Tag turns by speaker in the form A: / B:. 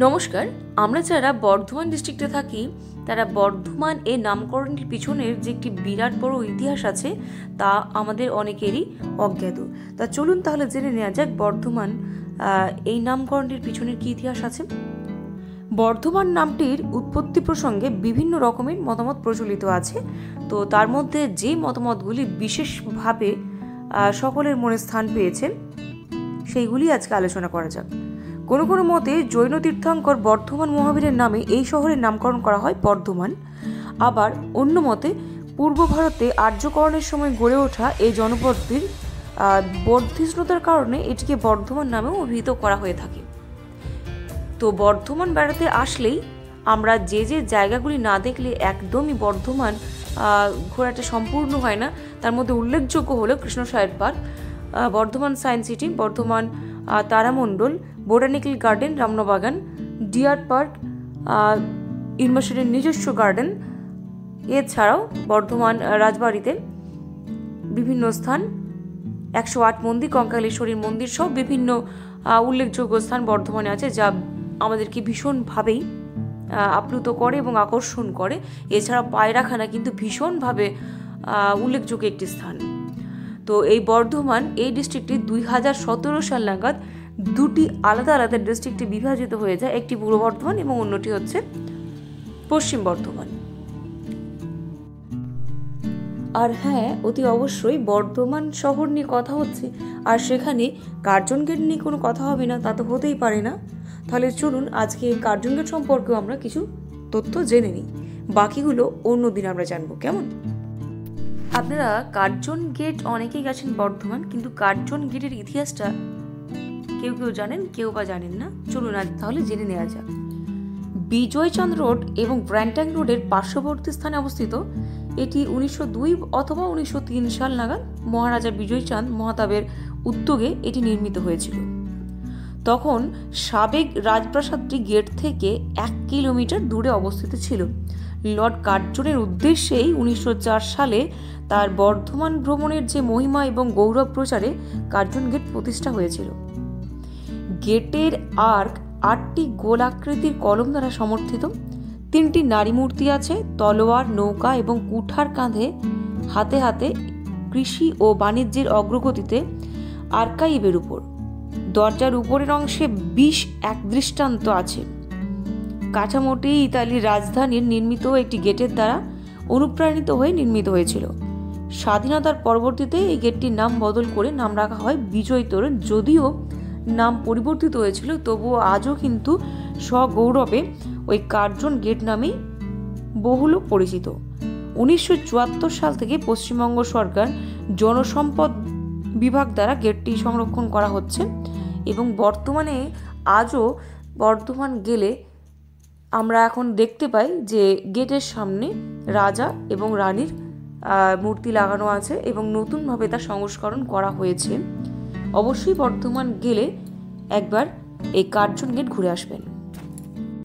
A: নমস্কার। আমরা যারা বর্ধমান ডিস্ট্রিক্টে থাকি তারা বর্ধমান এই নামকরণের পিছনের যে একটি বিরাট বড় ইতিহাস আছে তা আমাদের অনেকেরই অজ্ঞাত। তা চলুন তাহলে জেনে নেওয়া যাক বর্ধমান এই নামকরণটির পিছনের কি ইতিহাস আছে। বর্ধমান নামটির উৎপত্তি প্রসঙ্গে বিভিন্ন রকমের মতামত প্রচলিত আছে। তো তার মধ্যে যে মতামতগুলি বিশেষভাবে সকলের মনে স্থান পেয়েছে সেইগুলি আজকে আলোচনা করা যাক। কোনো কোনো মতে জৈন তীর্থঙ্কর বর্ধমান মহাবীরের নামে এই শহরের নামকরণ করা হয় বর্ধমান। আবার অন্য মতে পূর্ব ভারতে আর্যকরণের সময় গড়ে ওঠা এই জনপদটির বর্ধিষ্ণুতার কারণে এটিকে বর্ধমান নামেও অভিহিত করা হয়ে থাকে। তো বর্ধমান বেড়াতে আসলেই আমরা যে যে জায়গাগুলি না দেখলে একদমই বর্ধমান ঘোরাটা সম্পূর্ণ হয় না, তার মধ্যে উল্লেখযোগ্য হলো Krishnasayar park, Bardhaman science city, Bardhaman Taramandal, botanical garden Ramnabagan, deer park, ইউনিভার্সিটির নিজস্ব গার্ডেন, এছাড়াও বর্ধমান রাজবাড়িতে বিভিন্ন স্থান, 108 মন্দির, কঙ্কালেশ্বরীর মন্দির সব বিভিন্ন উল্লেখযোগ্য স্থান বর্ধমানে আছে, যা আমাদেরকে ভীষণভাবেই আপ্লুত করে এবং আকর্ষণ করে। এছাড়া পায়রাখানা কিন্তু ভীষণভাবে উল্লেখযোগ্য একটি স্থান। তো এই বর্ধমান এই ডিস্ট্রিক্টটি 2017 সাল নাগাদ দুটি আলাদা আলাদা ডিস্ট্রিক্টে বিভাজিত হয়ে যায়, একটি পূর্ব বর্ধমান এবং অন্যটি হচ্ছে পশ্চিম বর্ধমান। আর হ্যাঁ, অতি অবশ্যই বর্ধমান শহর নিয়ে কথা হচ্ছে আর সেখানে কার্জন গেট নিয়ে কোনো কথা হবে না, তা তো হতেই পারে না। তাহলে চলুন আজকে কার্জন গেট সম্পর্কেও আমরা কিছু তথ্য জেনে নিই, বাকিগুলো অন্যদিন আমরা জানবো, কেমন? আপনারা কার্জন গেট অনেকেই গেছেন বর্ধমান, কিন্তু কার্জন গেটের ইতিহাসটা কেউ কেউ জানেন, কেউ বা জানেন না। চলুন আজ তাহলে জেনে নেওয়া যাক। বিজয়চাঁদ রোড এবং ব্র্যান্টাং রোডের পার্শ্ববর্তী স্থানে অবস্থিত এটি 1902 অথবা 1903 সাল নাগাদ মহারাজা বিজয়চাঁদ মহাতাবের উদ্যোগে এটি নির্মিত হয়েছিল। তখন সাবেক রাজপ্রাসাদটি গেট থেকে 1 কিলোমিটার দূরে অবস্থিত ছিল। লর্ড কার্জনের উদ্দেশ্যেই 1904 সালে তার বর্ধমান ভ্রমণের যে মহিমা এবং গৌরব প্রচারে কার্জন গেট প্রতিষ্ঠা হয়েছিল। গেটের আর্ক 8টি গোল আকৃতির কলম দ্বারা সমর্থিত। 3টি নারী মূর্তি আছে, তলোয়ার, নৌকা এবং কুঠার কাঁধে হাতে হাতে কৃষি ও বাণিজ্যের অগ্রগতিতে আর্কাইভের উপর। দরজার উপরের অংশে 20 এক দৃষ্টান্ত আছে। কাঠামোটি ইতালির রাজধানীর নির্মিত একটি গেটের দ্বারা অনুপ্রাণিত হয়ে নির্মিত হয়েছিল। স্বাধীনতার পরবর্তীতে এই গেটটির নাম বদল করে নাম রাখা হয় বিজয় তোরণ। যদিও নাম পরিবর্তিত হয়েছিল, তবুও আজও কিন্তু সগৌরবে ওই কার্জন গেট নামেই বহুল পরিচিত। 1974 সাল থেকে পশ্চিমবঙ্গ সরকার জনসম্পদ বিভাগ দ্বারা গেটটি সংরক্ষণ করা হচ্ছে এবং বর্তমানে আজও বর্ধমান গেলে আমরা এখন দেখতে পাই যে গেটের সামনে রাজা এবং রানীর মূর্তি লাগানো আছে এবং নতুনভাবে তা সংস্করণ করা হয়েছে। অবশ্যই বর্ধমান গেলে একবার এই কার্জন গেট ঘুরে আসবেন।